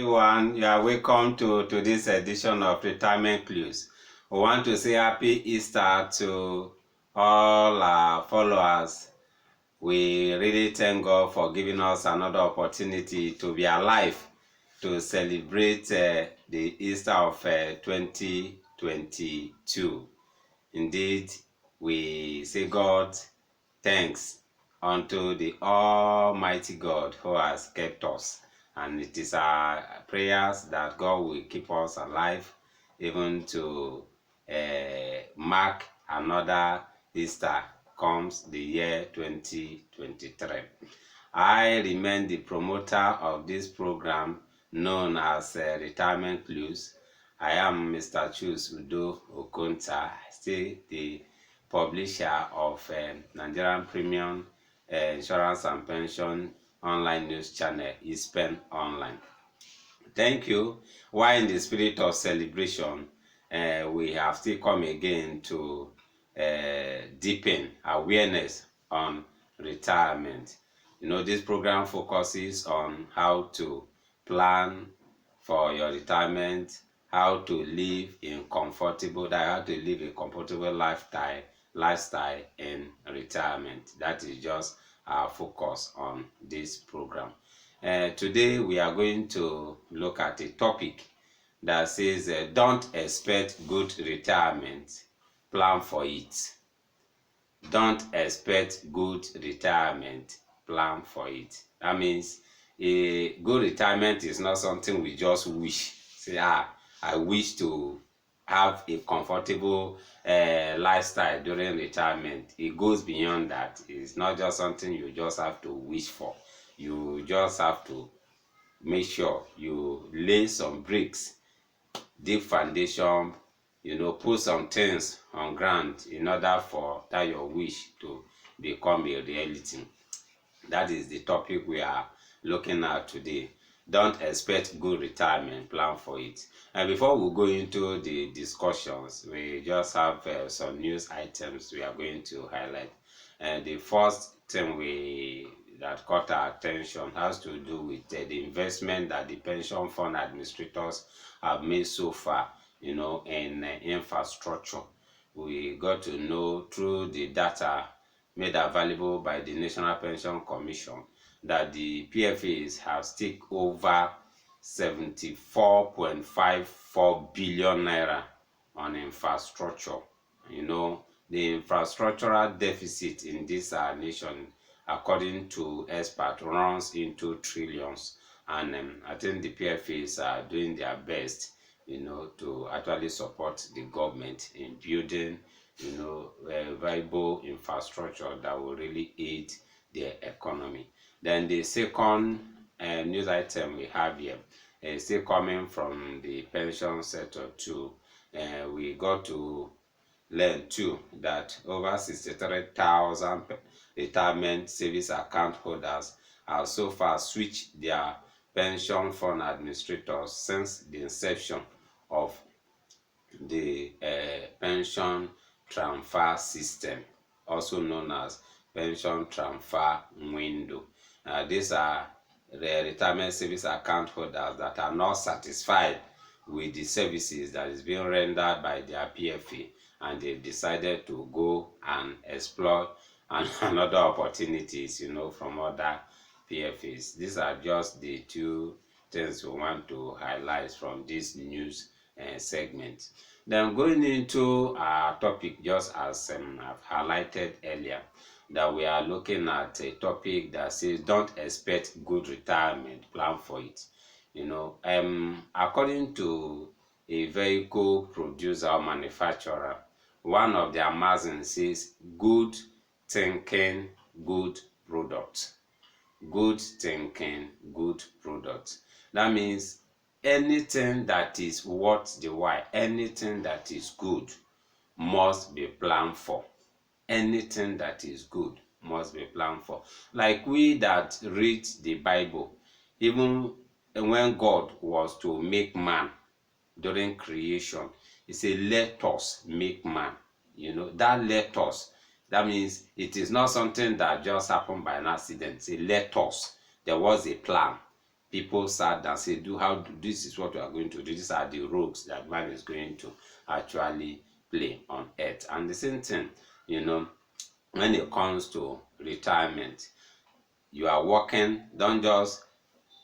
everyone. You are welcome to this edition of Retirement Clues. We want to say Happy Easter to all our followers. We really thank God for giving us another opportunity to be alive to celebrate the Easter of 2022. Indeed, we say God thanks unto the Almighty God who has kept us. And it is our prayers that God will keep us alive even to mark another Easter comes the year 2023. I remain the promoter of this program known as Retirement Clues. I am Mr. Chus Udo Okonta, still the publisher of Nigerian Premium Insurance and Pension online news channel, eSpen Online. Thank you. While in the spirit of celebration, we have still come again to deepen awareness on retirement. You know, this program focuses on how to plan for your retirement, how to live a comfortable lifestyle in retirement. That is just our focus on this program. Today we are going to look at a topic that says don't expect good retirement, plan for it. Don't expect good retirement, plan for it. That means a good retirement is not something we just wish. Say, I wish to have a comfortable lifestyle during retirement. It goes beyond that. It's not just something you just have to wish for. You just have to make sure you lay some bricks, deep foundation, put some things on ground in order for that your wish to become a reality. That is the topic we are looking at today. Don't expect good retirement, plan for it. And before we go into the discussions, we just have some news items we are going to highlight. And the first thing that caught our attention has to do with the investment that the pension fund administrators have made so far, in infrastructure. We got to know through the data made available by the National Pension Commission that the PFAs have staked over 74.54 billion naira on infrastructure. The infrastructural deficit in this nation, according to experts, runs into trillions. And I think the PFAs are doing their best, to actually support the government in building, a viable infrastructure that will really aid their economy. Then the second news item we have here is still coming from the pension sector too. We got to learn too that over 63,000 retirement savings account holders have so far switched their pension fund administrators since the inception of the pension transfer system, also known as pension transfer window. These are the retirement savings account holders that are not satisfied with the services that is being rendered by their PFA, and they decided to go and explore another opportunities, from other PFAs. These are just the two things we want to highlight from this news segment. Then going into our topic, just as I've highlighted earlier, that we are looking at a topic that says don't expect good retirement, plan for it. According to a vehicle producer or manufacturer, one of their magazines says good thinking, good product. Good thinking, good product. That means anything that is worth the while, anything that is good must be planned for. Anything that is good must be planned for. Like we that read the Bible, even when God was to make man during creation, he said, let us make man. That let us, that means it is not something that just happened by an accident. Say, let us. There was a plan. people sat down say, this is what we are going to do, these are the roles that man is going to actually play on earth. And the same thing, when it comes to retirement, you are working, don't just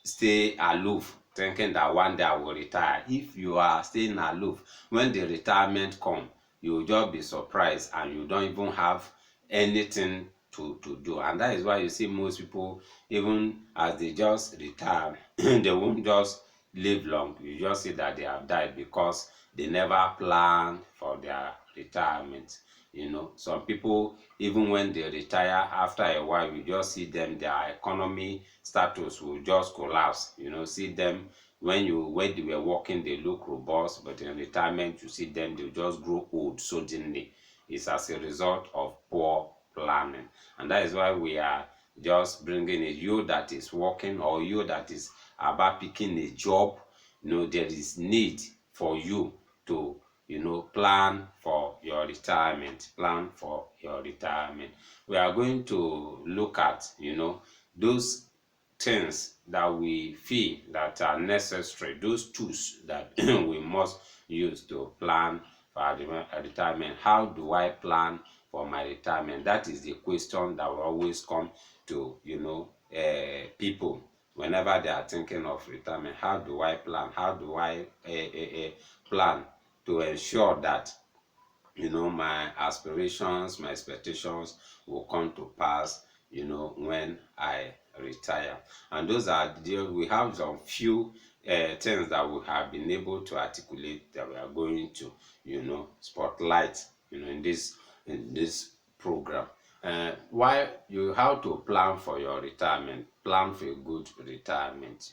stay aloof thinking that one day I will retire. If you are staying aloof, when the retirement come, you will just be surprised and you don't even have anything to do. And that is why you see most people, even as they just retire, they won't just live long. You just see that they have died because they never plan for their retirement. Some people, even when they retire, after a while, you just see them, their economy status will just collapse. See them when they were working, they look robust, but in retirement, you see them, they just grow old suddenly. It's as a result of poor planning. And that is why we are just bringing it. You that is working, or you that is about picking a job, there is need for you to plan for your retirement. Plan for your retirement. We are going to look at those things that we feel that are necessary, those tools that we must use to plan for our retirement. How do I plan for my retirement? That is the question that will always come to people whenever they are thinking of retirement. How do I plan? How do I plan to ensure that my aspirations, my expectations will come to pass, when I retire? And those are we have some few things that we have been able to articulate that we are going to, spotlight, in this program. Why you have to plan for your retirement, plan for a good retirement,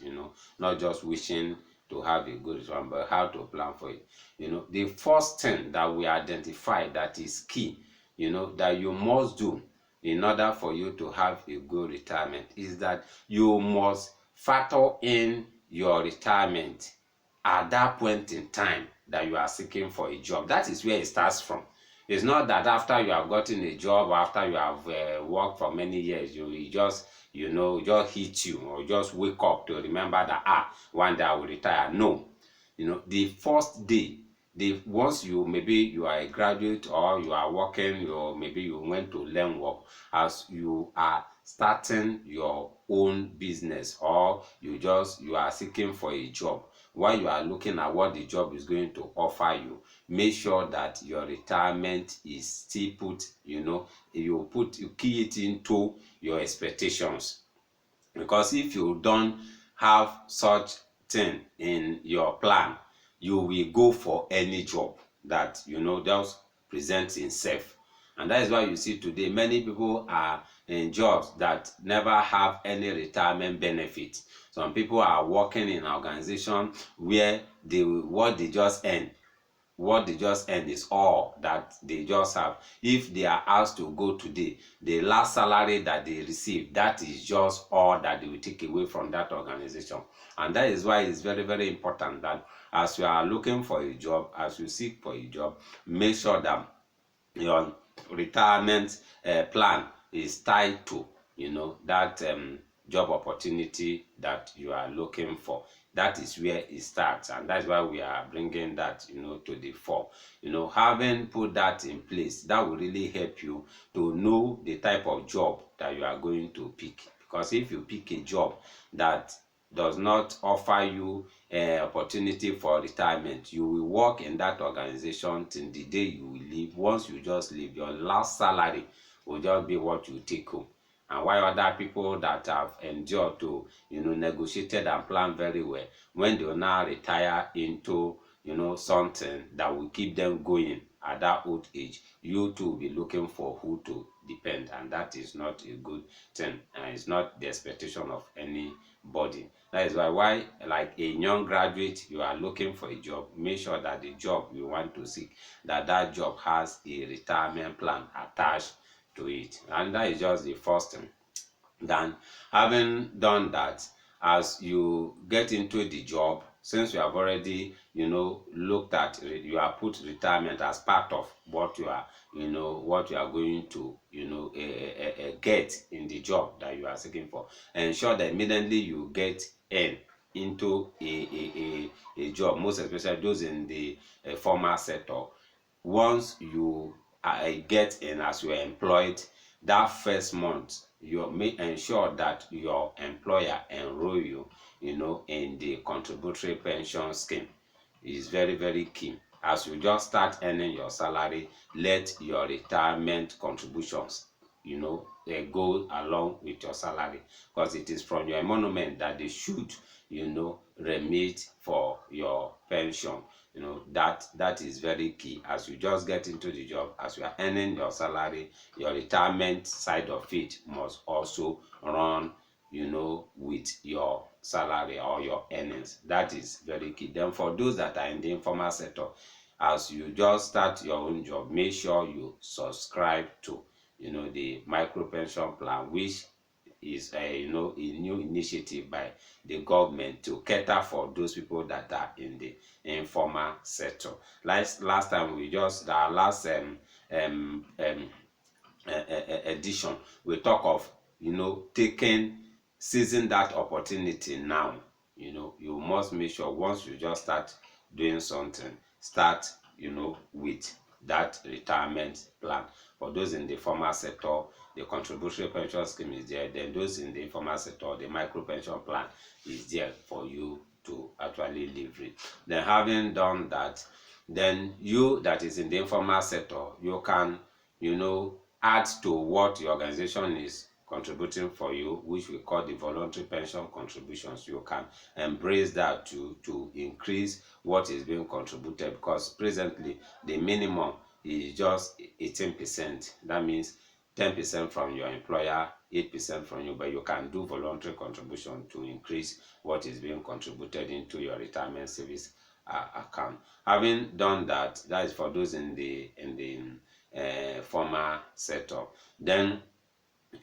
not just wishing to have a good retirement, but how to plan for it. The first thing that we identify that is key, that you must do in order for you to have a good retirement is that you must factor in your retirement at that point in time that you are seeking for a job. That is where it starts from. It's not that after you have gotten a job, or after you have worked for many years, you just hit you, or just wake up to remember that one day I will retire. No, the first day, once maybe you are a graduate, or you are working, or maybe you went to learn work, as you are starting your own business, or you are seeking for a job, while you are looking at what the job is going to offer you, make sure that your retirement is still put, you key it into your expectations. Because if you don't have such thing in your plan, you will go for any job that just presents itself. And that is why you see today many people are in jobs that never have any retirement benefit. Some people are working in an organization where what they just earn is all that they just have. If they are asked to go today, the last salary that they receive, that is just all that they will take away from that organization. And that is why it's very, very important that as you are looking for a job, as you seek for a job, make sure that your retirement plan is tied to that job opportunity that you are looking for. That is where it starts, and that's why we are bringing that to the fore. Having put that in place, that will really help you to know the type of job that you are going to pick. Because if you pick a job that does not offer you opportunity for retirement, you will work in that organization till the day you will leave. Once you just leave, your last salary will just be what you take home. And while other people that have endured to negotiated and planned very well, when they will now retire into something that will keep them going at that old age, you too will be looking for who to depend, and that is not a good thing, and it's not the expectation of anybody. That is why like a young graduate, you are looking for a job, make sure that the job you want to seek, that job has a retirement plan attached to it. And that is just the first thing. Then, having done that, as you get into the job, since you have already, looked at, you have put retirement as part of what you are, what you are going to, get in the job that you are seeking for. Ensure that immediately you get in into a job, most especially those in the formal sector. Once you get in as you are employed, that first month you may ensure that your employer enroll you, in the contributory pension scheme. Is very, very key. As you just start earning your salary, let your retirement contributions, go along with your salary, because it is from your emolument that they should, remit for your pension. That is very key. As you just get into the job, as you are earning your salary, your retirement side of it must also run, with your salary or your earnings. That is very key. Then for those that are in the informal sector, as you just start your own job, make sure you subscribe to, the micro pension plan, which is a new initiative by the government to cater for those people that are in the informal sector. Last time we just our last edition, we talk of, taking seizing that opportunity now. You must make sure once you just start doing something, start, with that retirement plan. For those in the formal sector, the contributory pension scheme is there. Then those in the informal sector, the micro pension plan is there for you to actually leverage. Then having done that, then you that is in the informal sector, you can, add to what the organization is contributing for you, which we call the voluntary pension contributions. You can embrace that to increase what is being contributed, because presently the minimum is just 18%. That means 10% from your employer, 8% from you, but you can do voluntary contribution to increase what is being contributed into your retirement savings account. Having done that, that is for those in the formal sector. Then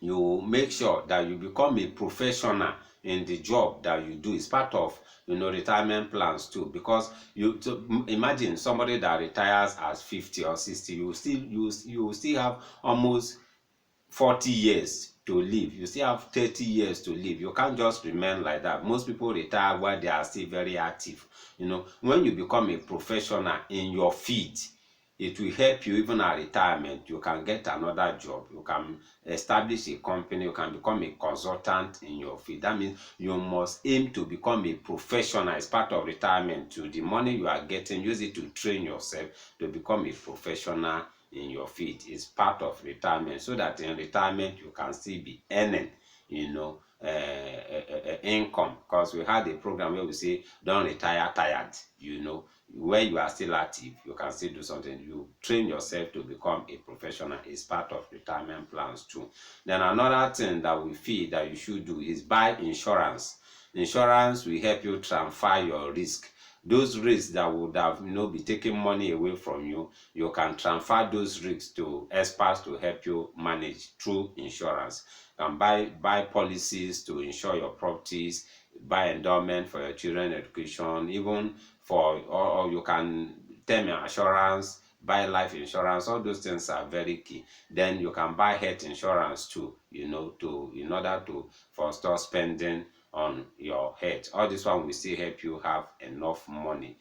you make sure that you become a professional in the job that you do. It's part of, retirement plans too, because imagine somebody that retires at 50 or 60, you will still have almost 40 years to live. You still have 30 years to live. You can't just remain like that. Most people retire while they are still very active. When you become a professional in your field, it will help you even at retirement. You can get another job. You can establish a company. You can become a consultant in your field. That means you must aim to become a professional as part of retirement. To the money you are getting, use it to train yourself to become a professional in your field. Is part of retirement, so that in retirement you can still be earning, income. Because we had a program where we say don't retire tired. Where you are still active, you can still do something. You train yourself to become a professional. Is part of retirement plans too. Then another thing that we feel that you should do is buy insurance. Insurance will help you transfer your risk. Those risks that would have, be taking money away from you, you can transfer those risks to experts to help you manage through insurance. You can buy policies to insure your properties, buy endowment for your children's education, even or you can term insurance, buy life insurance. All those things are very key. Then you can buy health insurance too, in order to foster spending on your head. All this one will still help you have enough money,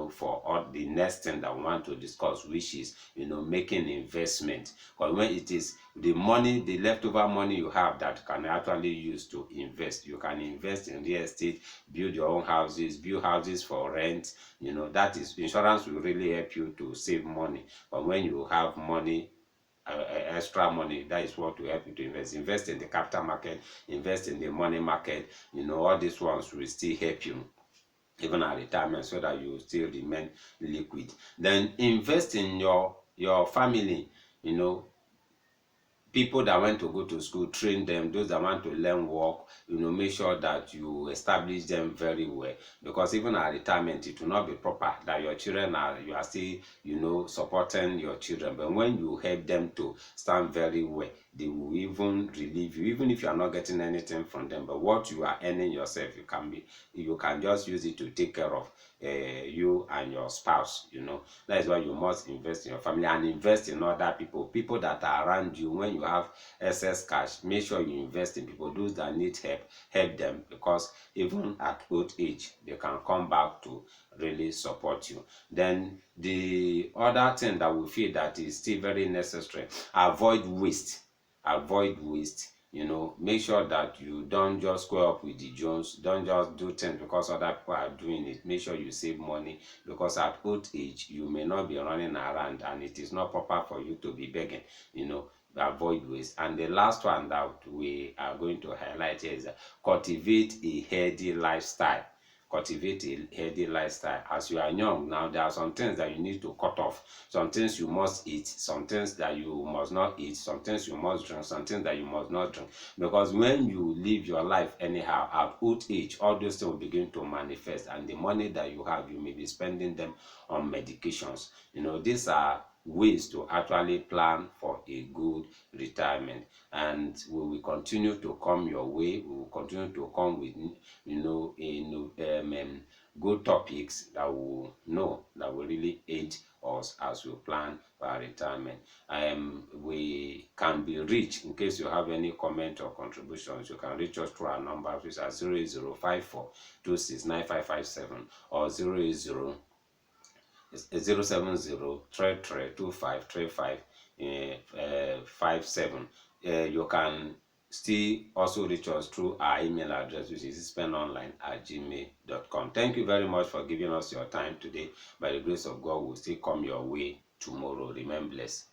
for all the next thing that we want to discuss, which is, making investment. Because when it is the money, the leftover money you have that can actually use to invest, you can invest in real estate, build your own houses, build houses for rent. That is, insurance will really help you to save money. But when you have money, extra money, that is what will help you to invest in the capital market, invest in the money market. All these ones will still help you even at retirement, so that you still remain liquid. Then invest in your family. People that went to go to school, train them. Those that want to learn work, make sure that you establish them very well. Because even at retirement, it will not be proper that your children you are still, supporting your children. But when you help them to stand very well, they will even relieve you, even if you are not getting anything from them. But what you are earning yourself, you can just use it to take care of you and your spouse. That is why you must invest in your family and invest in other people that are around you. When you have excess cash, make sure you invest in people, those that need help them, because even at old age they can come back to really support you. Then the other thing that we feel that is still very necessary: avoid waste. Make sure that you don't just go up with the Jones. Don't just do things because other people are doing it. Make sure you save money, because at old age you may not be running around and it is not proper for you to be begging. Avoid waste. And the last one that we are going to highlight here is cultivate a healthy lifestyle. As you are young now, there are some things that you need to cut off, some things you must eat, some things that you must not eat, some things you must drink, some things that you must not drink. Because when you live your life anyhow, at old age, all those things will begin to manifest, and the money that you have, you may be spending them on medications. These are ways to actually plan for a good retirement, and we will continue to come your way. We will continue to come with good topics that will really aid us as we plan for our retirement. We can be reached. In case you have any comment or contributions, you can reach us through our number, which is 08054269557 or 07033253557. You can still also reach us through our email address, which is spenonline@gmail.com. Thank you very much for giving us your time today. By the grace of God, we'll still come your way tomorrow. Remain blessed.